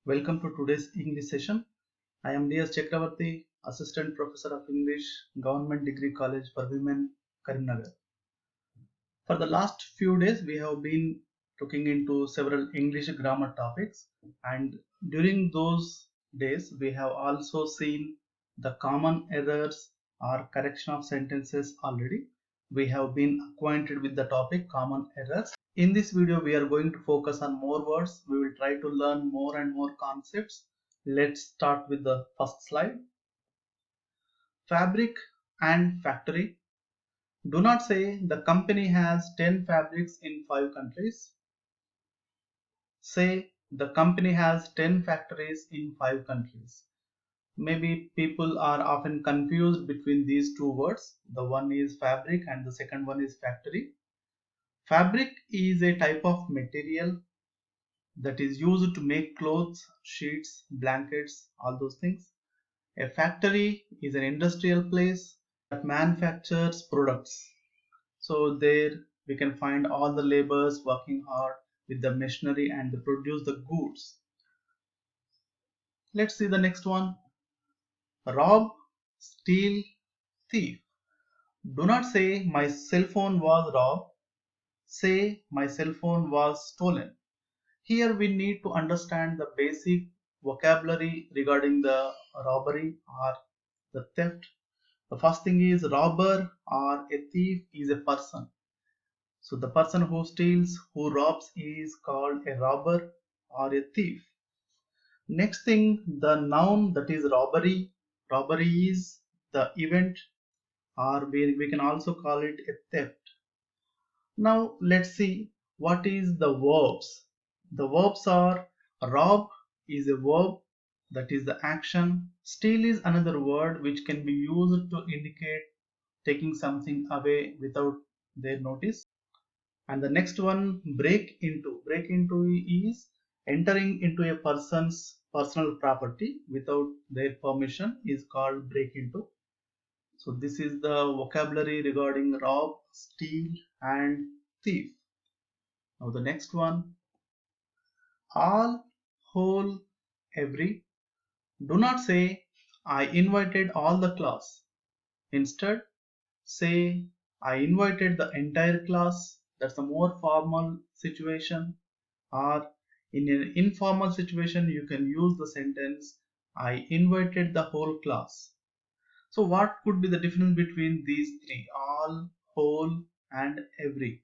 Welcome to today's English session. I am D.S. Chakravarti, Assistant Professor of English, Government Degree College for Women, Karimnagar. For the last few days, we have been looking into several English grammar topics, and during those days, we have also seen the common errors or correction of sentences already. We have been acquainted with the topic common errors. In this video, we are going to focus on more words. We will try to learn more and more concepts. Let's start with the first slide. Fabric and factory. Do not say the company has 10 fabrics in 5 countries. Say the company has 10 factories in 5 countries. Maybe people are often confused between these two words. The one is fabric and the second one is factory. Fabric is a type of material that is used to make clothes, sheets, blankets, all those things. A factory is an industrial place that manufactures products. So there we can find all the laborers working hard with the machinery and they produce the goods. Let's see the next one. Rob, steal, thief. Do not say my cell phone was robbed. Say my cell phone was stolen. Here we need to understand the basic vocabulary regarding the robbery or the theft. The first thing is robber or a thief is a person. So the person who steals, who robs is called a robber or a thief. Next thing, the noun that is robbery. Robbery is the event or we can also call it a theft. Now let's see what is the verbs. The verbs are rob is a verb, that is the action. Steal is another word which can be used to indicate taking something away without their notice. And the next one, break into. Break into is entering into a person's personal property without their permission is called break into. So this is the vocabulary regarding rob, steal and thief. Now the next one, all, whole, every. Do not say I invited all the class. Instead, say I invited the entire class. That's a more formal situation. Or in an informal situation, you can use the sentence I invited the whole class. So what could be the difference between these three, all, whole and every?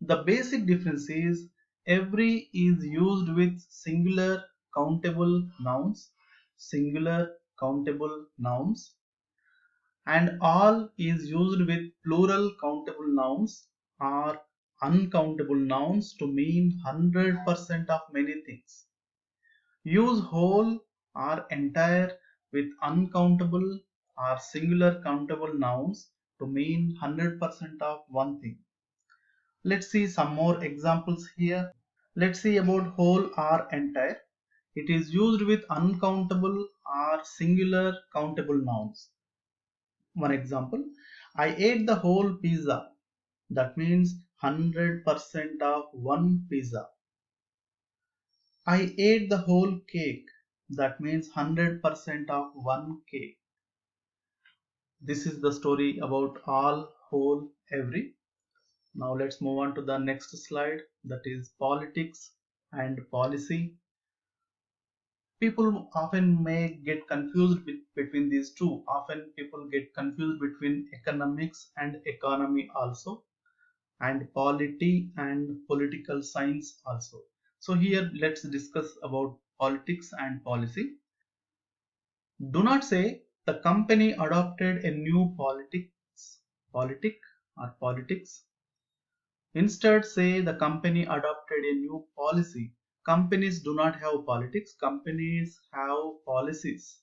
The basic difference is every is used with singular countable nouns, and all is used with plural countable nouns or uncountable nouns to mean 100% of many things. Use whole or entire with uncountable or singular countable nouns to mean 100% of one thing. Let's see some more examples here. Let's see about whole or entire. It is used with uncountable or singular countable nouns. One example, I ate the whole pizza. That means 100% of one pizza. I ate the whole cake. That means 100% of one cake. This is the story about all, whole, every. Now let's move on to the next slide, that is politics and policy. People often may get confused between these two. Often people get confused between economics and economy also, and polity and political science also. So here let's discuss about politics and policy. Do not say the company adopted a new politic or politics. Instead say the company adopted a new policy. Companies do not have politics, companies have policies.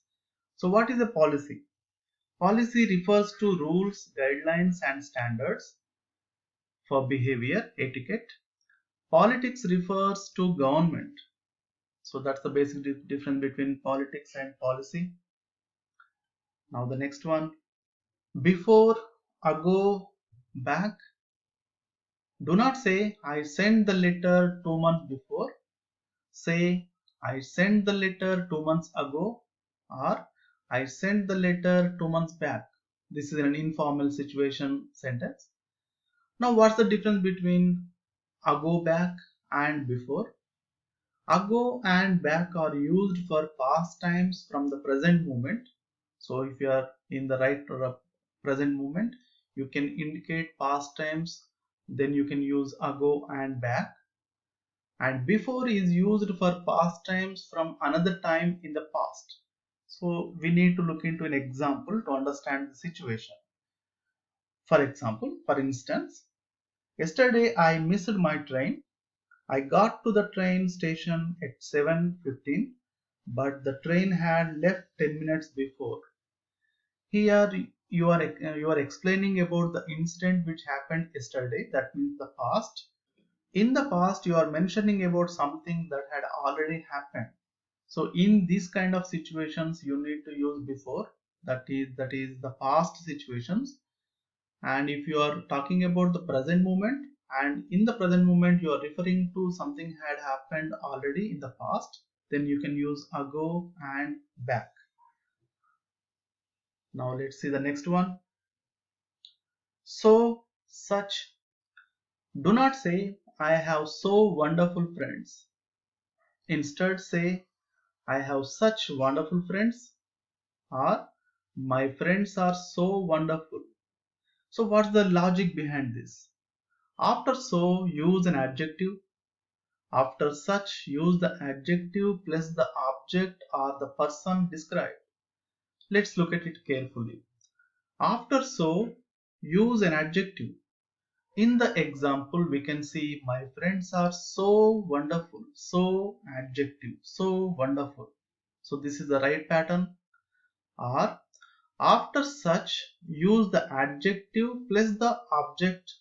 So what is a policy? Policy refers to rules, guidelines and standards for behavior, etiquette. Politics refers to government. So that's the basic difference between politics and policy. Now the next one, before, ago, back. Do not say I sent the letter 2 months before. Say I sent the letter 2 months ago, or I sent the letter 2 months back. This is an informal situation sentence. Now, what's the difference between ago, back, and before? Ago and back are used for past times from the present moment. So if you are in the right or present moment, you can indicate past times, then you can use ago and back. And before is used for past times from another time in the past. So we need to look into an example to understand the situation. For instance, yesterday I missed my train. I got to the train station at 7:15, but the train had left 10 minutes before. Here you are explaining about the incident which happened yesterday, that means the past. In the past, you are mentioning about something that had already happened. So in this kind of situations, you need to use before. That is the past situations. And if you are talking about the present moment, and in the present moment you are referring to something had happened already in the past, then you can use ago and back. Now let's see the next one. So, such. Do not say, I have so wonderful friends. Instead, say, I have such wonderful friends, or my friends are so wonderful. So, what's the logic behind this? After so, use an adjective. After such, use the adjective plus the object or the person described. Let's look at it carefully. After so, use an adjective. In the example, we can see my friends are so wonderful. So, adjective, so wonderful. So, this is the right pattern. Or after such, use the adjective plus the object.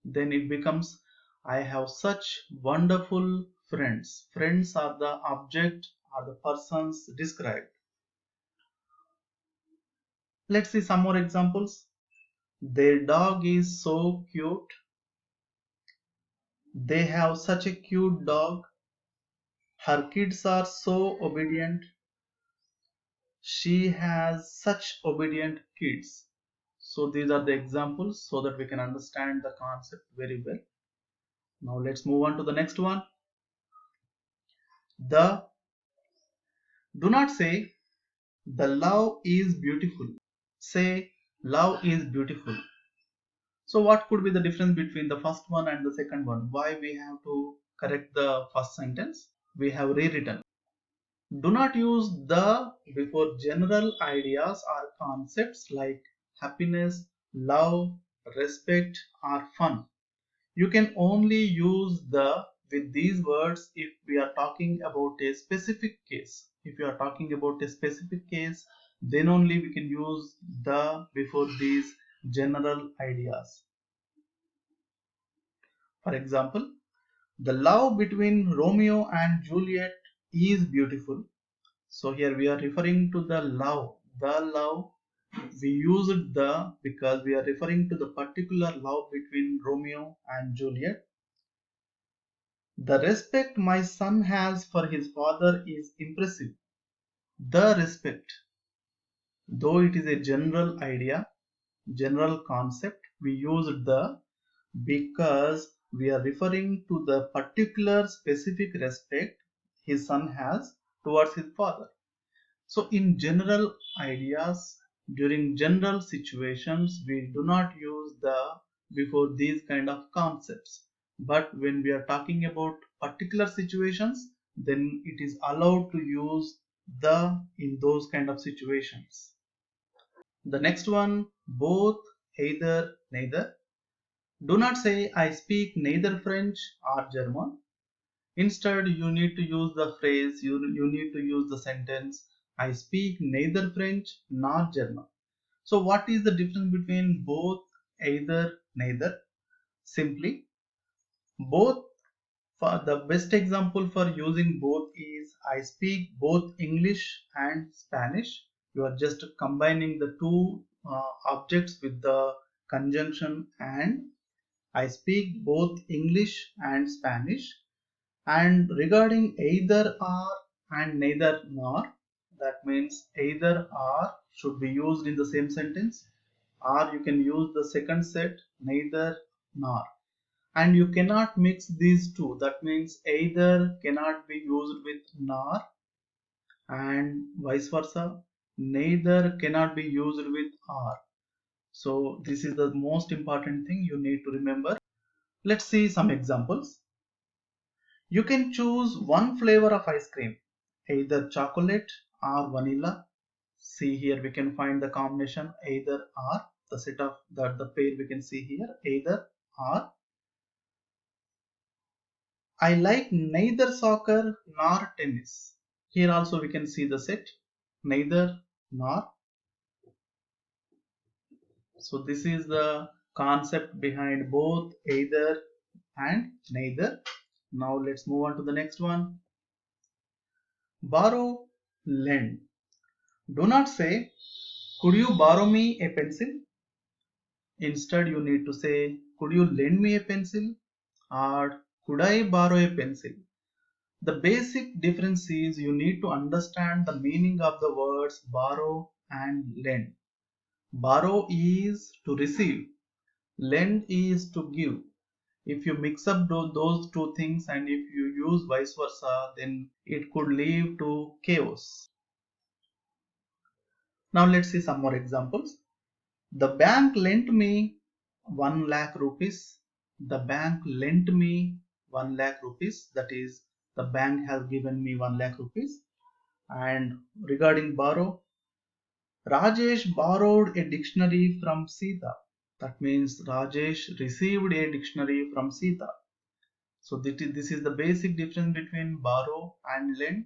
Then it becomes I have such wonderful friends. Friends are the object or the persons described. Let's see some more examples. Their dog is so cute. They have such a cute dog. Her kids are so obedient. She has such obedient kids. So these are the examples so that we can understand the concept very well. Now let's move on to the next one. The. Do not say the love is beautiful. Say love is beautiful. So what could be the difference between the first one and the second one? Why we have to correct the first sentence? We have rewritten. Do not use the before general ideas or concepts like happiness, love, respect, or fun. You can only use the with these words if we are talking about a specific case. If you are talking about a specific case, then only we can use the before these general ideas. For example, the love between Romeo and Juliet is beautiful. So here we are referring to the love. The love, we used the because we are referring to the particular love between Romeo and Juliet. The respect my son has for his father is impressive. The respect, though it is a general idea, general concept, we use the because we are referring to the particular specific respect his son has towards his father. So in general ideas, during general situations, we do not use the before these kind of concepts. But when we are talking about particular situations, then it is allowed to use the in those kind of situations. The next one, both, either, neither. Do not say I speak neither French or German. Instead, you need to use the phrase, you need to use the sentence, I speak neither French nor German. So, what is the difference between both, either, neither? Simply, both. For the best example for using both is I speak both English and Spanish. You are just combining the two objects with the conjunction and. I speak both English and Spanish. And regarding either or and neither nor, that means either or should be used in the same sentence, or you can use the second set neither nor. And you cannot mix these two. That means either cannot be used with nor, and vice versa. Neither cannot be used with or. So this is the most important thing you need to remember. Let's see some examples. You can choose one flavor of ice cream, either chocolate or vanilla. See here we can find the combination either or, the set of the pair we can see here, either or. I like neither soccer nor tennis. Here also we can see the set neither nor. So this is the concept behind both either and neither. Now let's move on to the next one. Borrow, lend. Do not say, could you borrow me a pencil? Instead, you need to say, could you lend me a pencil? Or could I borrow a pencil? The basic difference is you need to understand the meaning of the words borrow and lend. Borrow is to receive, lend is to give. If you mix up those two things and if you use vice versa, then it could lead to chaos. Now let's see some more examples. The bank lent me 1 lakh rupees. The bank lent me 1 lakh rupees. That is, the bank has given me 1 lakh rupees. And regarding borrow, Rajesh borrowed a dictionary from Sita. That means Rajesh received a dictionary from Sita. So this is the basic difference between borrow and lend.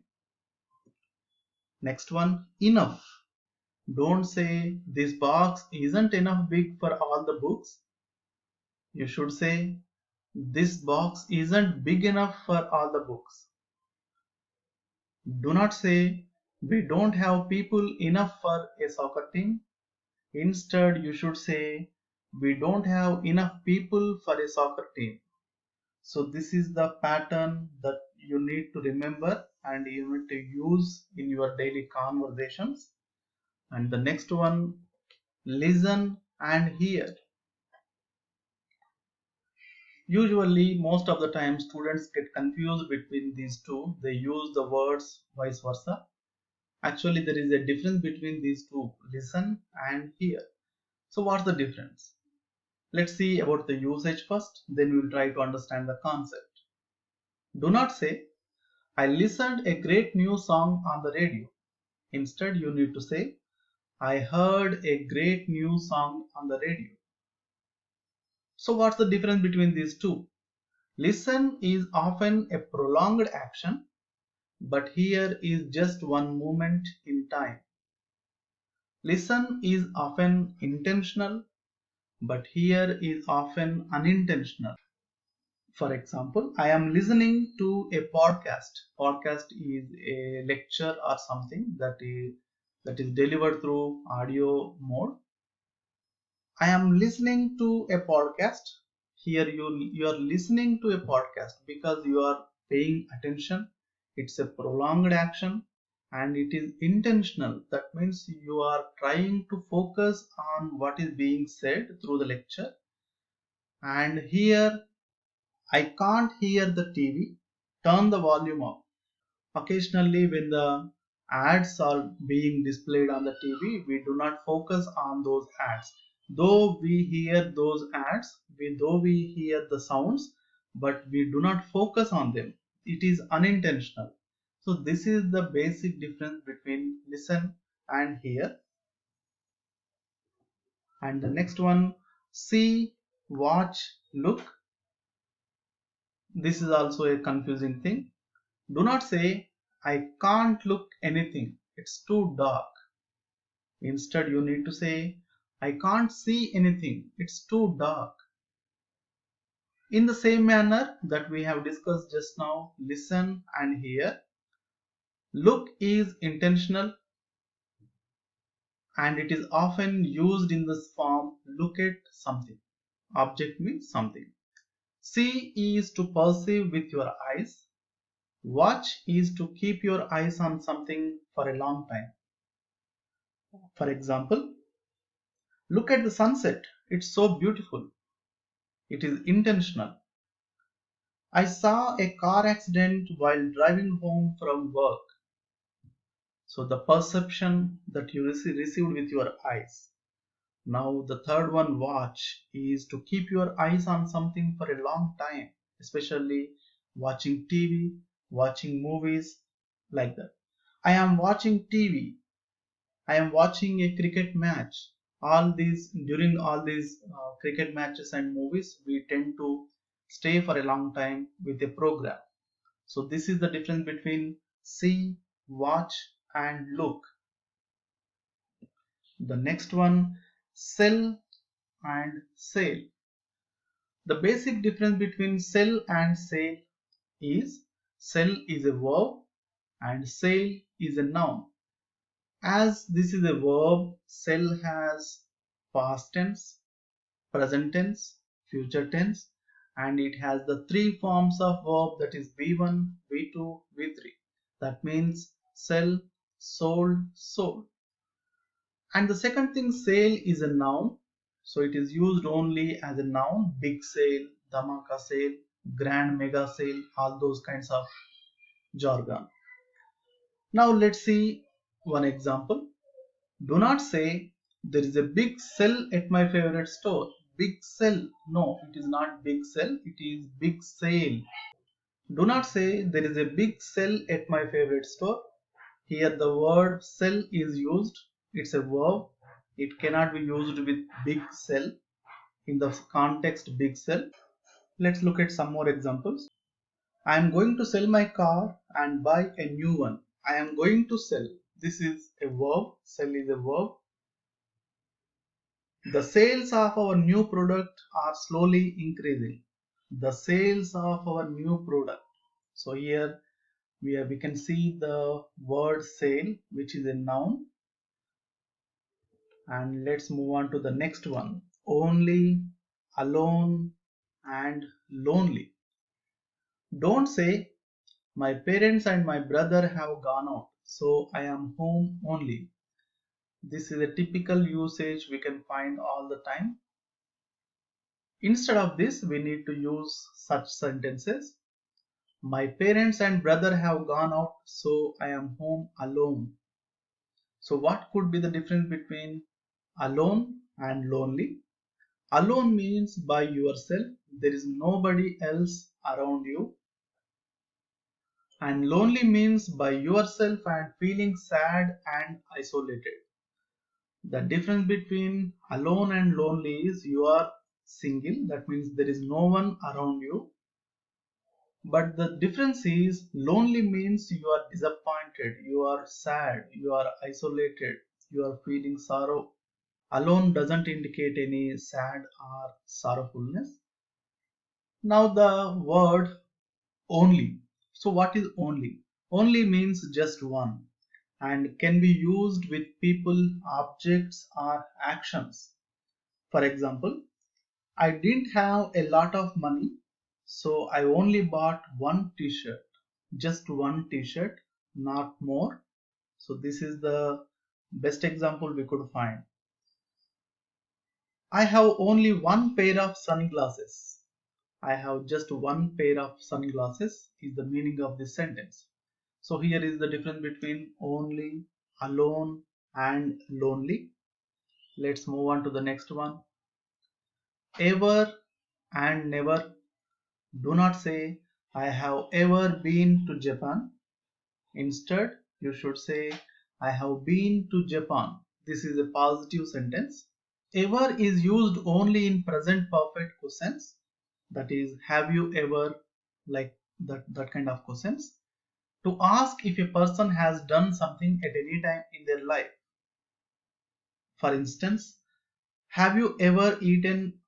Next one, enough. Don't say this box isn't enough big for all the books. You should say this box isn't big enough for all the books. Do not say we don't have people enough for a soccer team. Instead, you should say we don't have enough people for a soccer team. So this is the pattern that you need to remember and you need to use in your daily conversations. And the next one, listen and hear. Usually, most of the time, students get confused between these two. They use the words vice versa. Actually, there is a difference between these two, listen and hear. So what's the difference? Let's see about the usage first, then we'll try to understand the concept. Do not say, I listened a great new song on the radio. Instead, you need to say, I heard a great new song on the radio. So what's the difference between these two? Listen is often a prolonged action, but here is just one moment in time. Listen is often intentional, but here is often unintentional. For example, I am listening to a podcast. Podcast is a lecture or something that is delivered through audio mode. I am listening to a podcast. Here you are listening to a podcast because you are paying attention. It's a prolonged action and it is intentional. That means you are trying to focus on what is being said through the lecture. And here I can't hear the TV. Turn the volume up. Occasionally, when the ads are being displayed on the TV, we do not focus on those ads. Though we hear those ads, though we hear the sounds, but we do not focus on them. It is unintentional. So this is the basic difference between listen and hear. And the next one, see, watch, look. This is also a confusing thing. Do not say, I can't look anything. It's too dark. Instead, you need to say, I can't see anything. It's too dark. In the same manner that we have discussed just now, listen and hear. Look is intentional and it is often used in this form, look at something. Object means something. See is to perceive with your eyes. Watch is to keep your eyes on something for a long time. For example, look at the sunset. It's so beautiful. It is intentional. I saw a car accident while driving home from work. So the perception that you received with your eyes. Now the third one, watch, is to keep your eyes on something for a long time, especially watching TV, watching movies, like that. I am watching TV. I am watching a cricket match. All these During all these cricket matches and movies, we tend to stay for a long time with a program. So this is the difference between see, watch, and look. The next one, sell and sale. The basic difference between sell and sale is sell is a verb and sale is a noun. As this is a verb, sell has past tense, present tense, future tense, and it has the three forms of verb, that is V1, V2, V3. That means sell, sold, sold. And the second thing, sale is a noun. So it is used only as a noun. Big sale, dhamaka sale, grand mega sale, all those kinds of jargon. Now let's see one example. Do not say there is a big sale at my favorite store. Big sale. No, it is not big sale. It is big sale. Do not say there is a big sale at my favorite store. Here the word sell is used. It's a verb. It cannot be used with big sell in the context big sell. Let's look at some more examples. I am going to sell my car and buy a new one. I am going to sell. This is a verb. Sell is a verb. The sales of our new product are slowly increasing. The sales of our new product. So here we can see the word sale, which is a noun. And let's move on to the next one. Only, alone, and lonely. Don't say my parents and my brother have gone out, so I am home only. This is a typical usage we can find all the time. Instead of this, we need to use such sentences. My parents and brother have gone out, so I am home alone. So what could be the difference between alone and lonely? Alone means by yourself, there is nobody else around you. And lonely means by yourself and feeling sad and isolated. The difference between alone and lonely is you are single, that means there is no one around you. But the difference is lonely means you are disappointed, you are sad, you are isolated, you are feeling sorrow. Alone doesn't indicate any sad or sorrowfulness. Now the word only. So what is only? Only means just one and can be used with people, objects, or actions. For example, I didn't have a lot of money, so I only bought one t-shirt. Just one t-shirt, not more. So this is the best example we could find. I have only one pair of sunglasses. I have just one pair of sunglasses is the meaning of this sentence. So here is the difference between only, alone, and lonely. Let's move on to the next one. Ever and never. Do not say I have ever been to Japan. Instead, you should say I have been to Japan. This is a positive sentence. Ever is used only in present perfect questions. That is, have you ever, like that kind of questions. To ask if a person has done something at any time in their life. For instance, have you ever eaten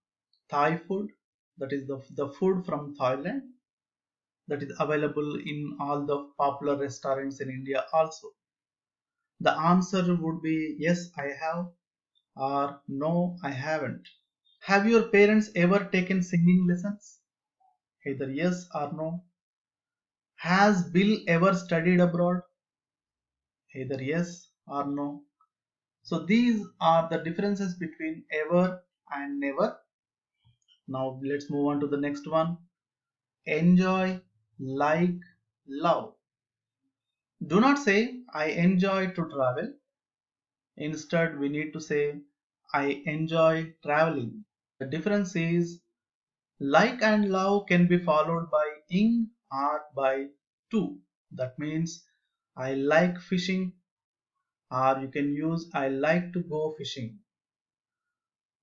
Thai food? That is the food from Thailand that is available in all the popular restaurants in India also. The answer would be yes, I have, or no, I haven't. Have your parents ever taken singing lessons? Either yes or no. Has Bill ever studied abroad? Either yes or no. So these are the differences between ever and never. Now let's move on to the next one. Enjoy, like, love. Do not say I enjoy to travel. Instead, we need to say I enjoy traveling. The difference is like and love can be followed by ing or by to. That means I like fishing, or you can use I like to go fishing.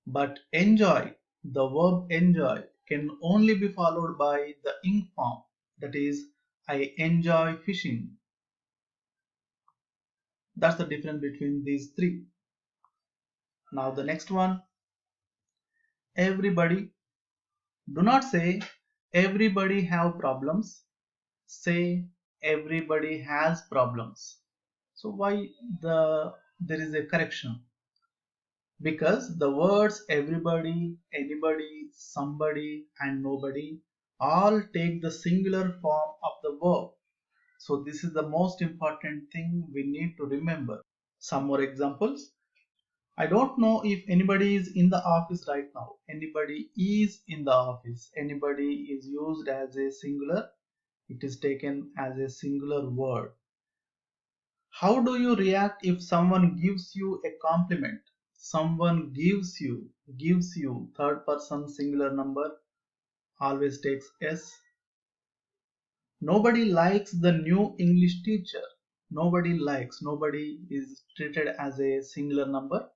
But enjoy, the verb enjoy, can only be followed by the ing form. That is, I enjoy fishing. That's the difference between these three. Now the next one, everybody. Do not say everybody have problems. Say everybody has problems. So why there is a correction? Because the words everybody, anybody, somebody and nobody all take the singular form of the verb. So this is the most important thing we need to remember. Some more examples. I don't know if anybody is in the office right now. Anybody is in the office. Anybody is used as a singular. It is taken as a singular word. How do you react if someone gives you a compliment? Someone gives you, third person singular number, always takes S. Nobody likes the new English teacher. Nobody is treated as a singular number.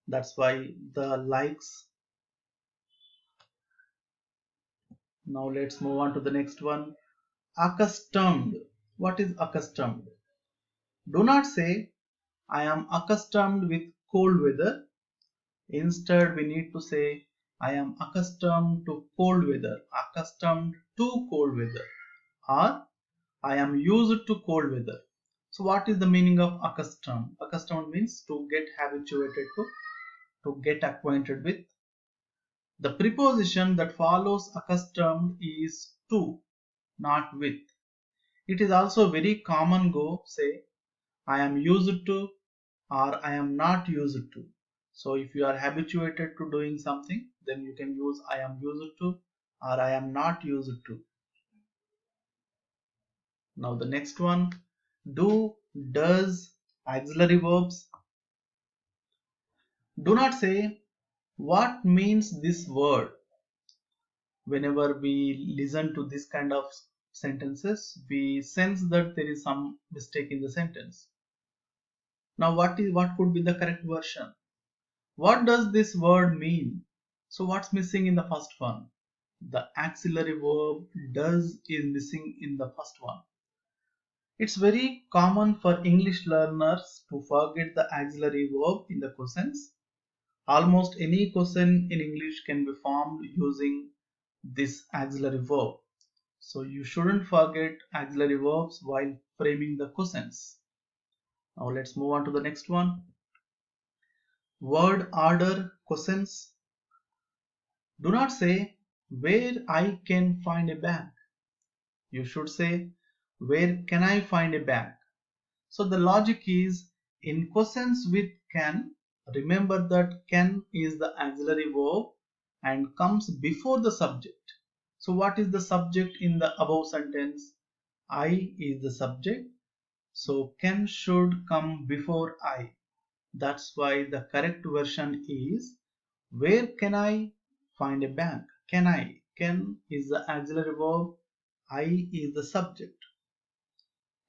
That's why the likes. Now let's move on to the next one. Accustomed. What is accustomed? Do not say I am accustomed with cold weather. Instead, we need to say I am accustomed to cold weather, accustomed to cold weather, or I am used to cold weather. So what is the meaning of accustomed? Accustomed means to get habituated to get acquainted with. The preposition that follows accustomed is to, not with. It is also very common go say I am used to or I am not used to. So if you are habituated to doing something, then you can use I am used to or I am not used to. Now the next one, do, does, auxiliary verbs. Do not say what means this word. Whenever we listen to this kind of sentences, we sense that there is some mistake in the sentence. Now what could be the correct version? What does this word mean? So what's missing in the first one? The auxiliary verb does is missing in the first one. It's very common for English learners to forget the auxiliary verb in the questions. Almost any question in English can be formed using this auxiliary verb. So you shouldn't forget auxiliary verbs while framing the questions. Now let's move on to the next one. Word order questions. Do not say where I can find a bank. You should say where can I find a bank. So the logic is in questions with can, remember that can is the auxiliary verb and comes before the subject. So what is the subject in the above sentence? I is the subject. So can should come before I. That's why the correct version is where can I find a bank? Can I? Can is the auxiliary verb. I is the subject.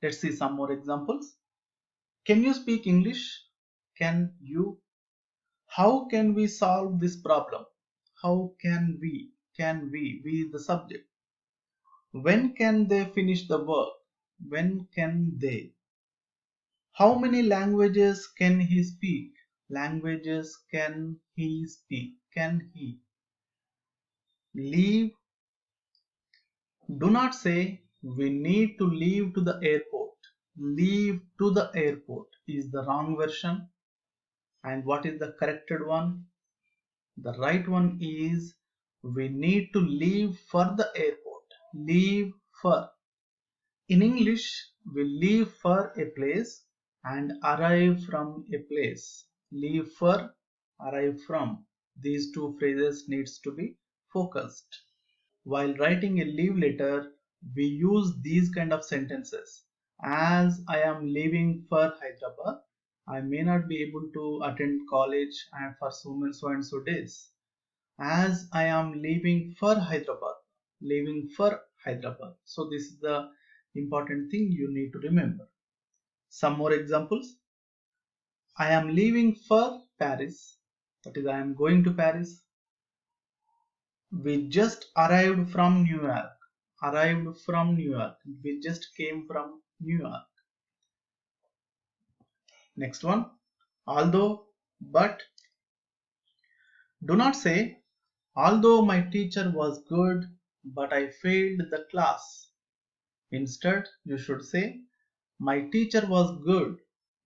Let's see some more examples. Can you speak English? Can you? How can we solve this problem? How can we? Can we? We is the subject. When can they finish the work? When can they? How many languages can he speak? Languages can he speak? Can he? Leave. Do not say we need to leave to the airport. Leave to the airport is the wrong version. And what is the corrected one? The right one is we need to leave for the airport. Leave for. In English, we leave for a place and arrive from a place. Leave for, arrive from. These two phrases needs to be focused. While writing a leave letter, we use these kind of sentences. As I am leaving for Hyderabad, I may not be able to attend college and for so and so days. As I am leaving for Hyderabad, leaving for Hyderabad. So this is the important thing you need to remember. Some more examples. I am leaving for Paris. That is, I am going to Paris. We just arrived from New York. Arrived from New York. We just came from New York. Next one. Although, but. Do not say, although my teacher was good, but I failed the class. Instead, you should say, my teacher was good,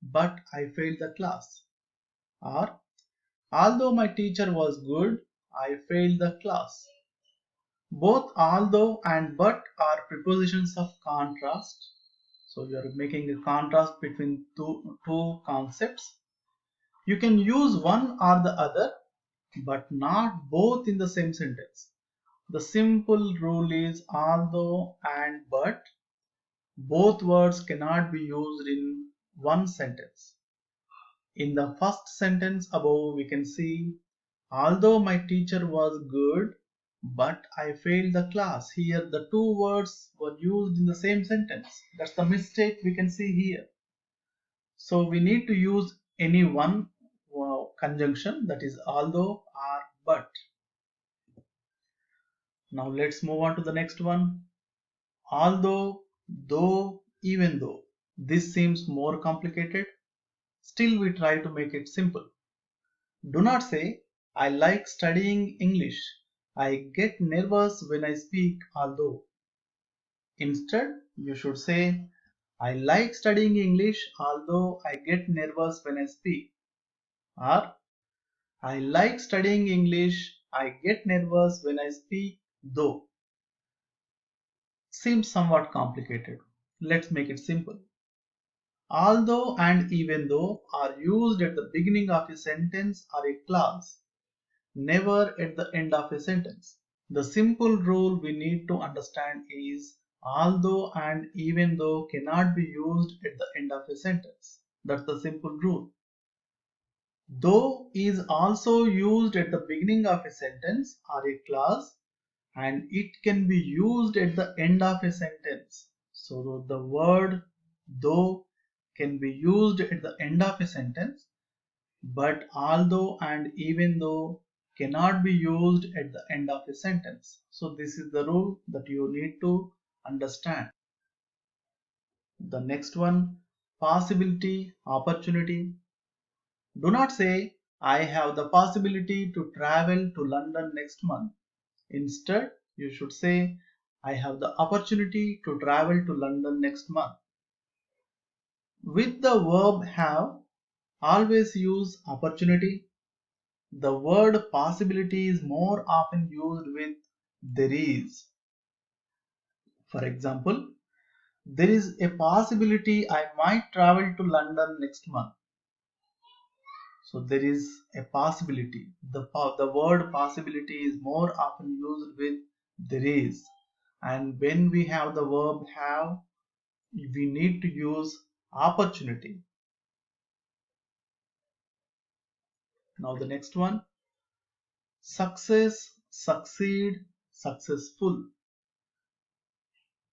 but I failed the class. Or, although my teacher was good, I failed the class. Both although and but are prepositions of contrast. So you are making a contrast between two concepts. You can use one or the other, but not both in the same sentence. The simple rule is although and but. Both words cannot be used in one sentence. In the first sentence above, we can see, although my teacher was good, but I failed the class. Here, the two words were used in the same sentence. That's the mistake we can see here. So we need to use any one conjunction, that is although or but. Now let's move on to the next one. Although, though, even though. This seems more complicated. Still, we try to make it simple. Do not say, I like studying English. I get nervous when I speak, although. Instead, you should say, I like studying English, although I get nervous when I speak. Or, I like studying English. I get nervous when I speak, though. Seems somewhat complicated. Let's make it simple. Although and even though are used at the beginning of a sentence or a clause, never at the end of a sentence. The simple rule we need to understand is although and even though cannot be used at the end of a sentence. That's the simple rule. Though is also used at the beginning of a sentence or a clause, and it can be used at the end of a sentence. So the word though can be used at the end of a sentence, but although and even though cannot be used at the end of a sentence. So this is the rule that you need to understand. The next one, possibility, opportunity. Do not say, I have the possibility to travel to London next month. Instead, you should say, I have the opportunity to travel to London next month. With the verb have, always use opportunity. The word possibility is more often used with there is. For example, there is a possibility I might travel to London next month. So there is a possibility. The word possibility is more often used with there is. And when we have the verb have, we need to use opportunity. Now the next one, success, succeed, successful.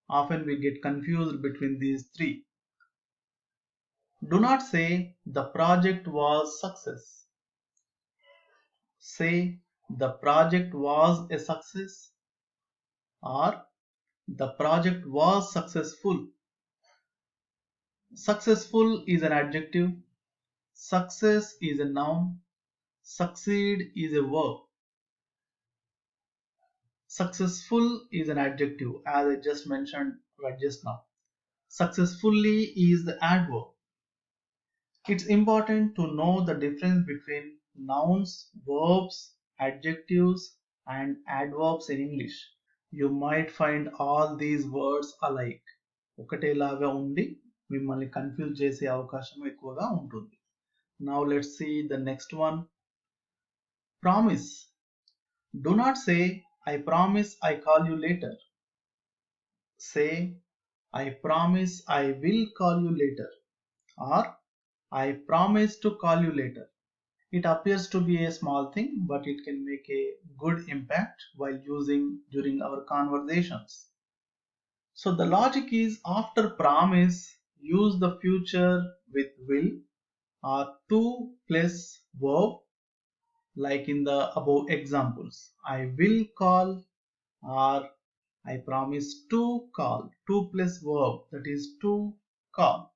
Often we get confused between these three. Do not say the project was success. Say the project was a success or the project was successful. Successful is an adjective. Success is a noun. Succeed is a verb. Successful is an adjective, as I just mentioned right just now. Successfully is the adverb. It's important to know the difference between nouns, verbs, adjectives, and adverbs in English. You might find all these words alike. ఒకటేలాగా ఉండి మిమ్మల్ని confuse చేసే అవకాశం ఎక్కువగా ఉంటుంది. Now let's see the next one. Promise. Do not say I promise I call you later. Say I promise I will call you later, or I promise to call you later. It appears to be a small thing, but it can make a good impact while using during our conversations. So the logic is, after promise, use the future with will or to plus verb, like in the above examples. I will call, or I promise to call. To plus verb, that is to call.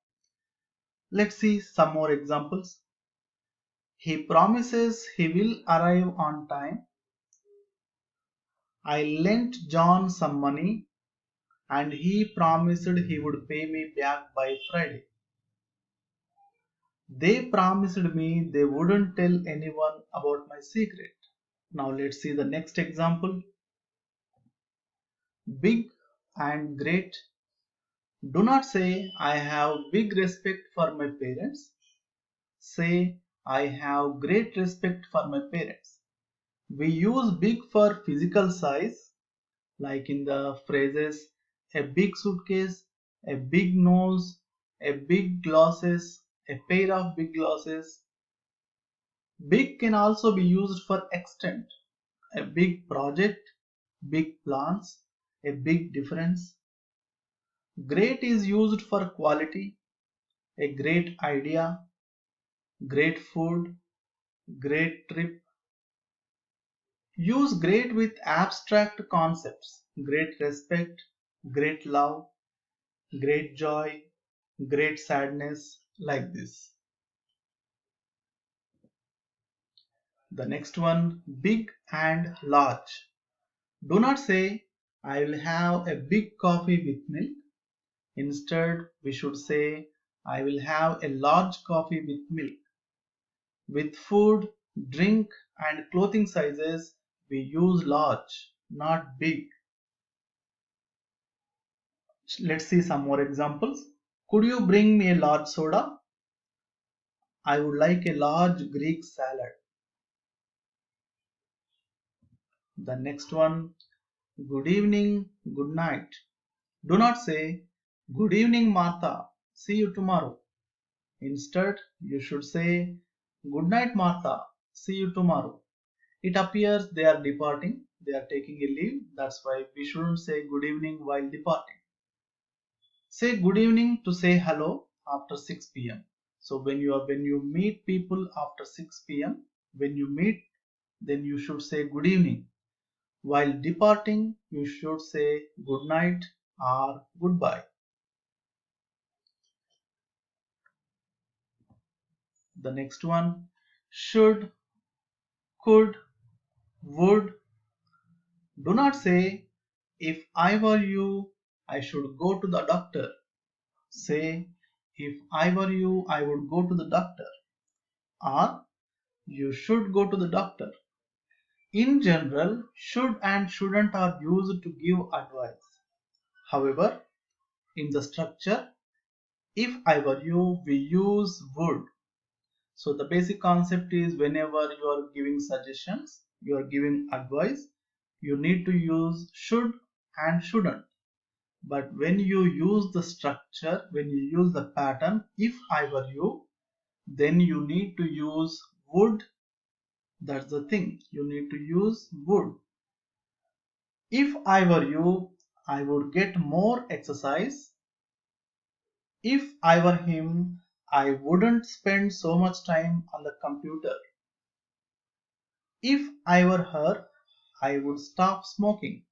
Let's see some more examples. He promises he will arrive on time. I lent John some money and he promised he would pay me back by Friday. They promised me they wouldn't tell anyone about my secret. Now let's see the next example. Big and great. Do not say I have big respect for my parents. Say I have great respect for my parents. We use big for physical size, like in the phrases a big suitcase, a big nose, a big glasses, a pair of big glasses. Big can also be used for extent, a big project, big plans, a big difference. Great is used for quality, a great idea, great food, great trip. Use great with abstract concepts, great respect, great love, great joy, great sadness, like this. The next one, big and large. Do not say, I will have a big coffee with milk. Instead, we should say, I will have a large coffee with milk. With food, drink, and clothing sizes, we use large, not big. Let's see some more examples. Could you bring me a large soda? I would like a large Greek salad. The next one, good evening, good night. Do not say, good evening, Martha. See you tomorrow. Instead, you should say, good night, Martha. See you tomorrow. It appears they are departing, they are taking a leave. That's why we shouldn't say good evening while departing. Say good evening to say hello after 6 p.m. So when you meet people after 6 p.m., when you meet, then you should say good evening. While departing, you should say good night or goodbye. The next one, should, could, would. Do not say, if I were you, I should go to the doctor. Say, if I were you, I would go to the doctor. Or, you should go to the doctor. In general, should and shouldn't are used to give advice. However, in the structure, if I were you, we use would. So the basic concept is, whenever you are giving suggestions, you are giving advice, you need to use should and shouldn't. But when you use the structure, when you use the pattern, if I were you, then you need to use would. That's the thing. You need to use would. If I were you, I would get more exercise. If I were him, I wouldn't spend so much time on the computer. If I were her, I would stop smoking.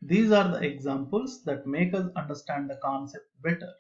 These are the examples that make us understand the concept better.